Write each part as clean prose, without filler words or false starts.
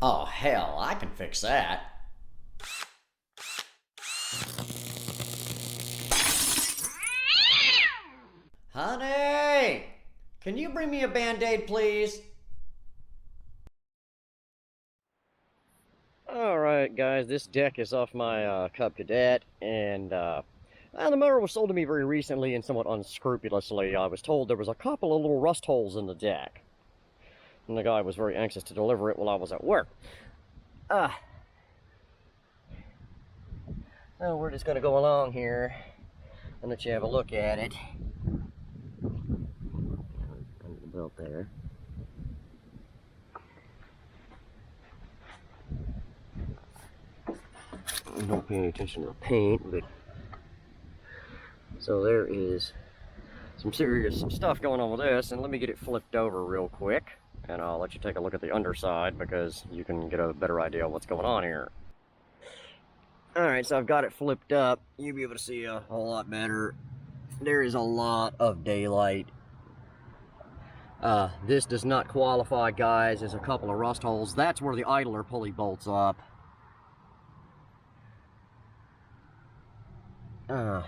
Oh, hell, I can fix that. Honey! Can you bring me a Band-Aid, please? Alright guys, this deck is off my Cub Cadet, and the mower was sold to me very recently and somewhat unscrupulously. I was told there was a couple of little rust holes in the deck, and the guy was very anxious to deliver it while I was at work. So we're just going to go along here and let you have a look at it. Under the belt there. Don't pay any attention to the paint, but so there is some serious stuff going on with this, and let me get it flipped over real quick and I'll let you take a look at the underside because you can get a better idea of what's going on here. Alright, so I've got it flipped up. You'll be able to see a whole lot better. There is a lot of daylight. This does not qualify, guys. There's a couple of rust holes. That's where the idler pulley bolts up. And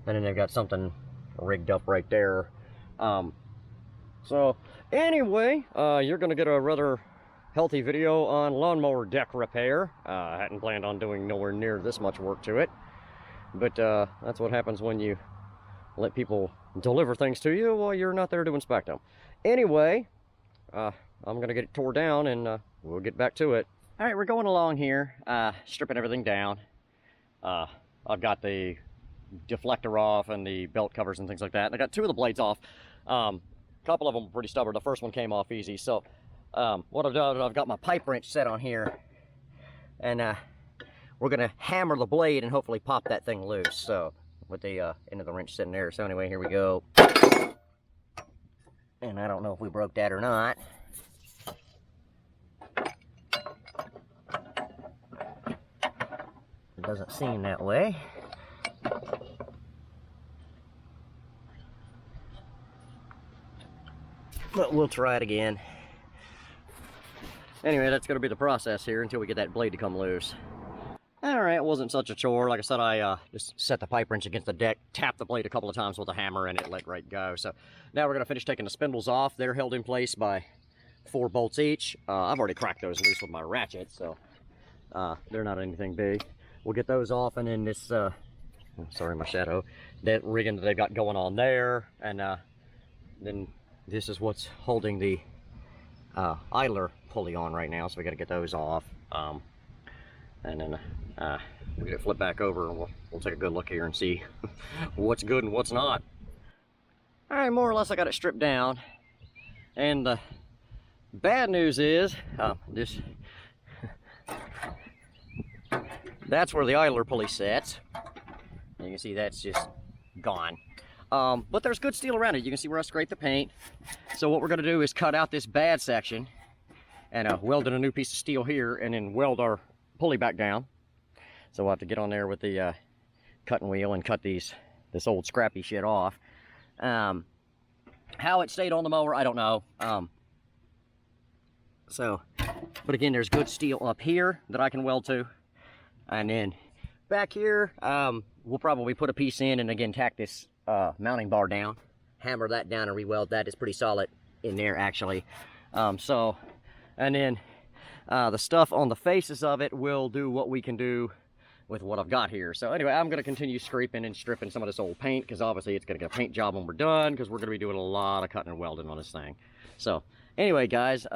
then they've got something rigged up right there. So anyway, you're gonna get a rather healthy video on lawnmower deck repair. I hadn't planned on doing nowhere near this much work to it, but that's what happens when you let people deliver things to you while you're not there to inspect them. Anyway, I'm gonna get it tore down and we'll get back to it. All right, we're going along here, stripping everything down. I've got the deflector off and the belt covers and things like that. And I got two of the blades off. A couple of them were pretty stubborn. The first one came off easy. So what I've done, I've got my pipe wrench set on here, and we're gonna hammer the blade and hopefully pop that thing loose. So with the end of the wrench sitting there. So anyway, here we go. And I don't know if we broke that or not. It doesn't seem that way. But we'll try it again. Anyway, that's going to be the process here until we get that blade to come loose. Alright, it wasn't such a chore. Like I said, I just set the pipe wrench against the deck, tapped the blade a couple of times with a hammer, and it let right go. So now we're going to finish taking the spindles off. They're held in place by 4 bolts each. I've already cracked those loose with my ratchet, so they're not anything big. We'll get those off, and then this, sorry, my shadow, that rigging that they've got going on there, and then this is what's holding the idler pulley on right now, so we got to get those off. And then we'll get it flipped back over, and we'll take a good look here and see what's good and what's not. All right, more or less I got it stripped down, and the bad news is this. That's where the idler pulley sits. You can see that's just gone. But there's good steel around it. You can see where I scraped the paint. So what we're going to do is cut out this bad section and weld in a new piece of steel here, and then weld our pulley back down. So we'll have to get on there with the cutting wheel and cut this old scrappy shit off. How it stayed on the mower, I don't know. But again, there's good steel up here that I can weld to. And then back here, we'll probably put a piece in and again tack this mounting bar down, hammer that down and re-weld that. It's pretty solid in there actually. And then the stuff on the faces of it will do what we can do with what I've got here. So anyway, I'm going to continue scraping and stripping some of this old paint, because obviously it's going to get a paint job when we're done, because we're going to be doing a lot of cutting and welding on this thing. So anyway, guys,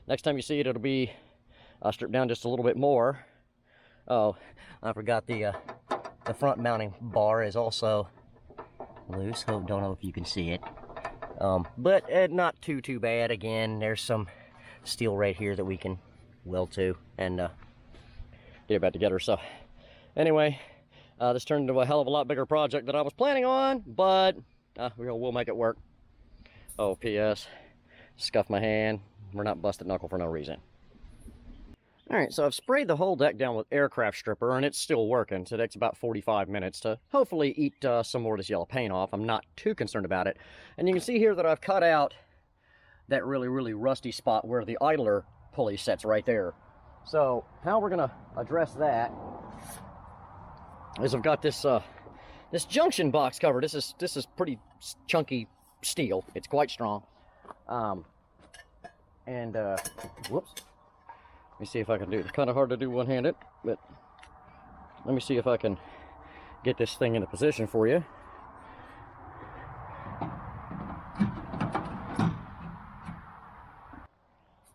next time you see it, it'll be stripped down just a little bit more. Oh, I forgot the front mounting bar is also loose. Don't know if you can see it. But not too bad. Again, there's some steel right here that we can weld to and get it back together. So anyway, this turned into a hell of a lot bigger project than I was planning on, but we'll make it work. Oh, P.S. Scuffed my hand. We're not busted knuckle for no reason. Alright, so I've sprayed the whole deck down with aircraft stripper, and it's still working. So it takes about 45 minutes to hopefully eat some more of this yellow paint off. I'm not too concerned about it. And you can see here that I've cut out that really rusty spot where the idler pulley sets right there. So how we're gonna address that is I've got this this junction box cover. This is pretty chunky steel. It's quite strong. Whoops. Let me see if I can do it. It's kind of hard to do one-handed, but let me see if I can get this thing into position for you.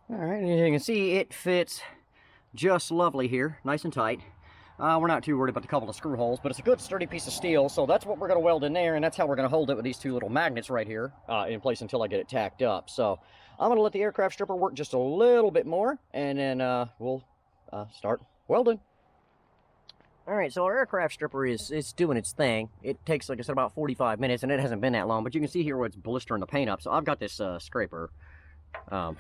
All right, and you can see it fits just lovely here, nice and tight. We're not too worried about the couple of screw holes, but it's a good sturdy piece of steel, so that's what we're going to weld in there, and that's how we're going to hold it with these two little magnets right here in place until I get it tacked up. So I'm going to let the aircraft stripper work just a little bit more, and then we'll start welding. All right, so our aircraft stripper is doing its thing. It takes, like I said, about 45 minutes, and it hasn't been that long, but you can see here where it's blistering the paint up. So I've got this scraper, and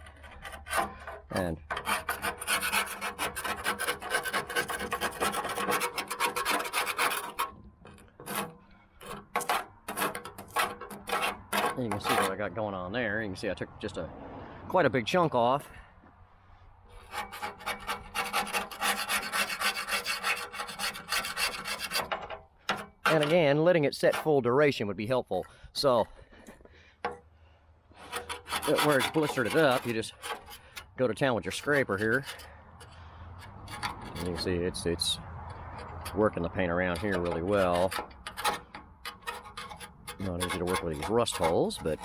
you can see what I got going on there. You can see I took just quite a big chunk off. And again, letting it set full duration would be helpful. So where it's blistered it up, you just go to town with your scraper here. And you can see it's working the paint around here really well. Not easy to work with these rust holes, but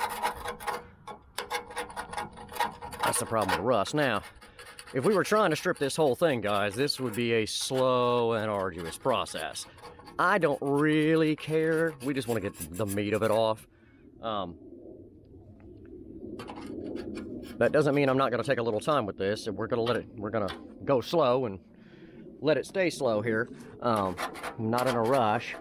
that's the problem with rust. Now, if we were trying to strip this whole thing, guys, this would be a slow and arduous process. I don't really care. We just want to get the meat of it off. That doesn't mean I'm not going to take a little time with this. We're going to go slow and let it stay slow here. Not in a rush.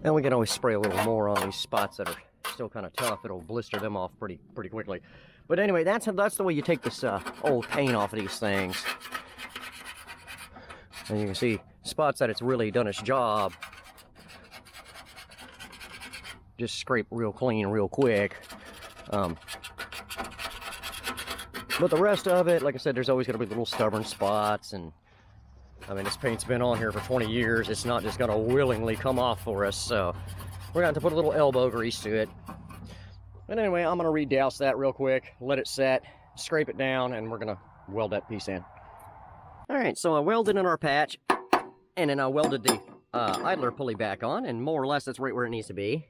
And we can always spray a little more on these spots that are still kind of tough. It'll blister them off pretty quickly. But anyway, that's the way you take this old paint off of these things. And you can see spots that it's really done its job. Just scrape real clean, real quick. But the rest of it, like I said, there's always going to be little stubborn spots, and I mean, this paint's been on here for 20 years. It's not just going to willingly come off for us, so we're going to have to put a little elbow grease to it. But anyway, I'm going to re-douse that real quick, let it set, scrape it down, and we're going to weld that piece in. All right, so I welded in our patch, and then I welded the idler pulley back on, and more or less that's right where it needs to be.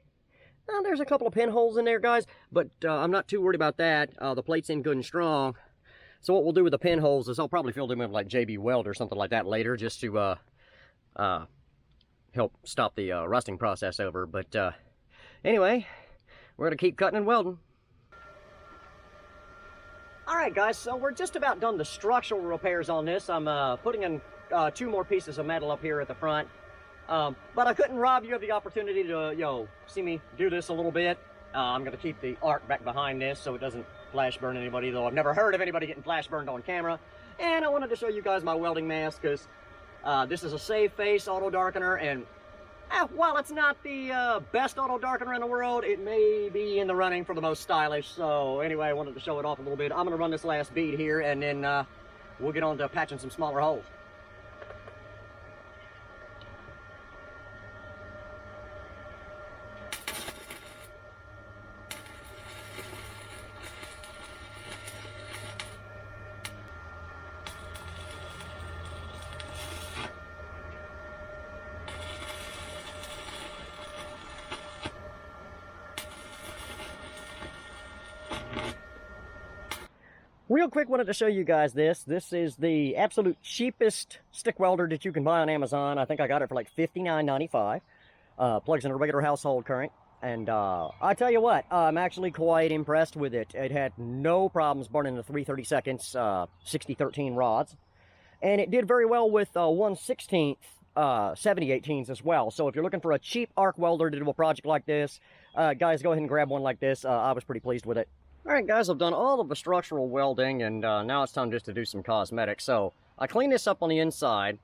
Now, there's a couple of pinholes in there, guys, but I'm not too worried about that. The plate's in good and strong. So what we'll do with the pinholes is I'll probably fill them in with like JB Weld or something like that later, just to help stop the rusting process over. But anyway, we're going to keep cutting and welding. Alright guys, so we're just about done the structural repairs on this. I'm putting in 2 more pieces of metal up here at the front. But I couldn't rob you of the opportunity to, see me do this a little bit. I'm going to keep the arc back behind this so it doesn't flash burn anybody, though I've never heard of anybody getting flash burned on camera. And I wanted to show you guys my welding mask, because this is a save face auto darkener, and while it's not the best auto darkener in the world, it may be in the running for the most stylish. So anyway, I wanted to show it off a little bit. I'm going to run this last bead here, and then we'll get on to patching some smaller holes. Real quick, wanted to show you guys this. This is the absolute cheapest stick welder that you can buy on Amazon. I think I got it for like $59.95. Plugs in a regular household current. And I tell you what, I'm actually quite impressed with it. It had no problems burning the 3/32 6013 rods. And it did very well with 1/16 7018s as well. So if you're looking for a cheap arc welder to do a project like this, guys, go ahead and grab one like this. I was pretty pleased with it. All right, guys, I've done all of the structural welding, and now it's time just to do some cosmetics. So I cleaned this up on the inside,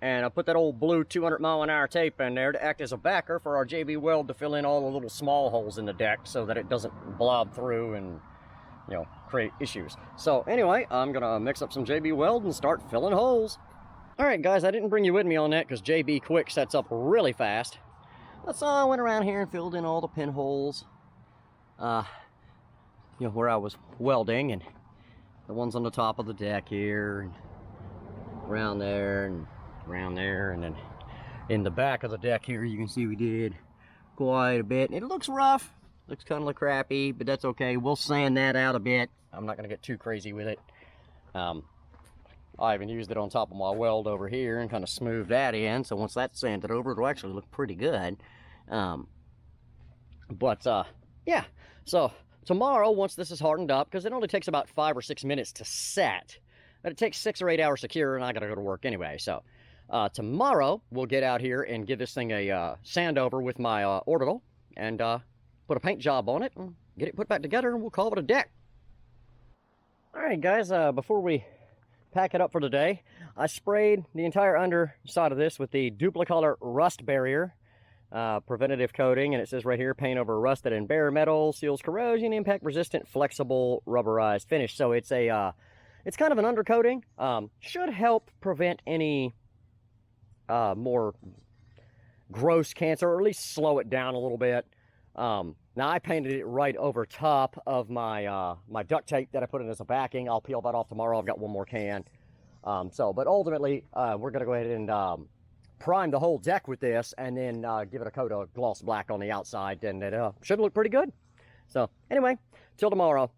and I put that old blue 200-mile-an-hour tape in there to act as a backer for our JB weld to fill in all the little small holes in the deck so that it doesn't blob through and, you know, create issues. So anyway, I'm gonna mix up some JB weld and start filling holes. All right, guys, I didn't bring you with me on that because JB Quick sets up really fast. So I went around here and filled in all the pinholes, you know, where I was welding, and the ones on the top of the deck here, and around there, and around there, and then in the back of the deck here, you can see we did quite a bit. It looks rough, looks kind of crappy, but that's okay. We'll sand that out a bit. I'm not going to get too crazy with it. I even used it on top of my weld over here and kind of smoothed that in, so once that's sanded over, it'll actually look pretty good. Yeah, so tomorrow, once this is hardened up, because it only takes about 5 or 6 minutes to set, but it takes 6 or 8 hours to cure, and I gotta go to work anyway. So tomorrow, we'll get out here and give this thing a sand over with my orbital, and put a paint job on it, and get it put back together, and we'll call it a deck. All right, guys, before we pack it up for today, I sprayed the entire underside of this with the Duplicolor Rust Barrier preventative coating, and it says right here, paint over rusted and bare metal, seals corrosion, impact resistant, flexible, rubberized finish. So it's a it's kind of an undercoating. Should help prevent any more gross cancer, or at least slow it down a little bit. Now I painted it right over top of my my duct tape that I put in as a backing. I'll peel that off tomorrow. I've got one more can. But ultimately, we're gonna go ahead and prime the whole deck with this, and then give it a coat of gloss black on the outside, and it should look pretty good. So anyway, till tomorrow.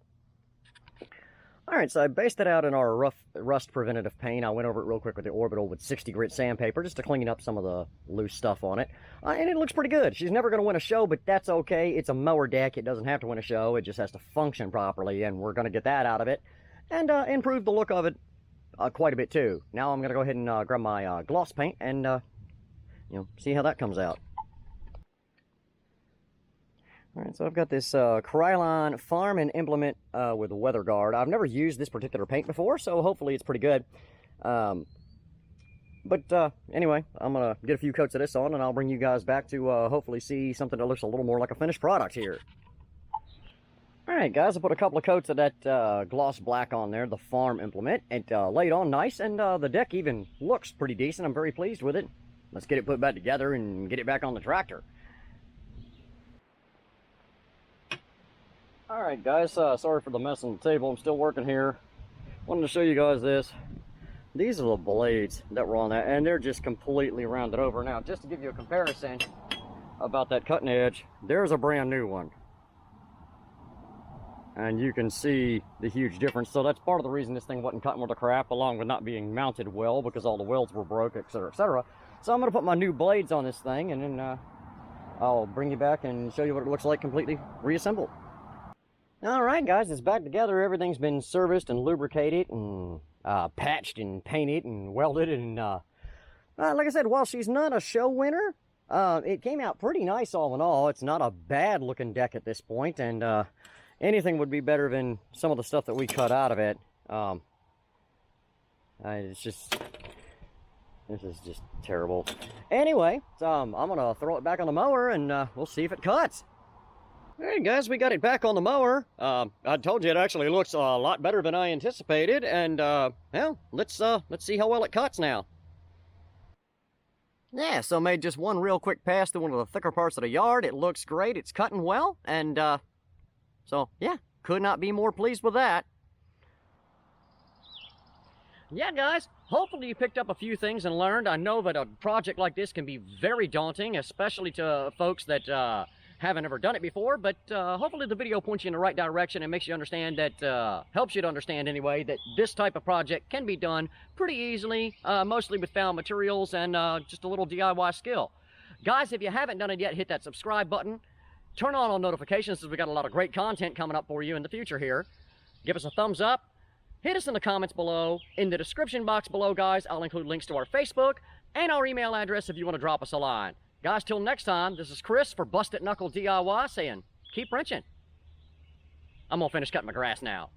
All right, so I based it out in our rust preventative paint. I went over it real quick with the orbital with 60 grit sandpaper just to clean up some of the loose stuff on it. And it looks pretty good. She's never going to win a show, but that's okay. It's a mower deck. It doesn't have to win a show. It just has to function properly, and we're going to get that out of it and improve the look of it quite a bit too. Now I'm going to go ahead and grab my gloss paint and you know, see how that comes out. All right, so I've got this Krylon Farm and Implement with a weather guard. I've never used this particular paint before, so hopefully it's pretty good. Anyway, I'm going to get a few coats of this on, and I'll bring you guys back to hopefully see something that looks a little more like a finished product here. All right, guys, I put a couple of coats of that gloss black on there, the Farm Implement. It laid on nice, and the deck even looks pretty decent. I'm very pleased with it. Let's get it put back together and get it back on the tractor. All right, guys, sorry for the mess on the table. I'm still working here. Wanted to show you guys this. These are the blades that were on that, and they're just completely rounded over. Now, just to give you a comparison about that cutting edge, there's a brand new one. And you can see the huge difference. So that's part of the reason this thing wasn't cutting worth of crap, along with not being mounted well because all the welds were broke, etc., etc. So I'm going to put my new blades on this thing, and then I'll bring you back and show you what it looks like completely reassembled. All right, guys, it's back together. Everything's been serviced and lubricated and patched and painted and welded. And like I said, while she's not a show winner, it came out pretty nice all in all. It's not a bad looking deck at this point, and anything would be better than some of the stuff that we cut out of it. This is just terrible. Anyway, I'm gonna throw it back on the mower, and we'll see if it cuts. All right, guys, we got it back on the mower. I told you it actually looks a lot better than I anticipated, and well, let's see how well it cuts now. Yeah, so made just one real quick pass through one of the thicker parts of the yard. It looks great. It's cutting well, and so yeah, could not be more pleased with that. Yeah, guys, hopefully you picked up a few things and learned. I know that a project like this can be very daunting, especially to folks that haven't ever done it before, but hopefully the video points you in the right direction and makes you understand that, helps you to understand anyway, that this type of project can be done pretty easily, mostly with found materials and just a little DIY skill. Guys, if you haven't done it yet, hit that subscribe button. Turn on all notifications, as we got a lot of great content coming up for you in the future here. Give us a thumbs up. Hit us in the comments below. In the description box below, guys, I'll include links to our Facebook, and our email address if you want to drop us a line. Guys, till next time, this is Chris for Busted Knuckle DIY saying, keep wrenching. I'm going to finish cutting my grass now.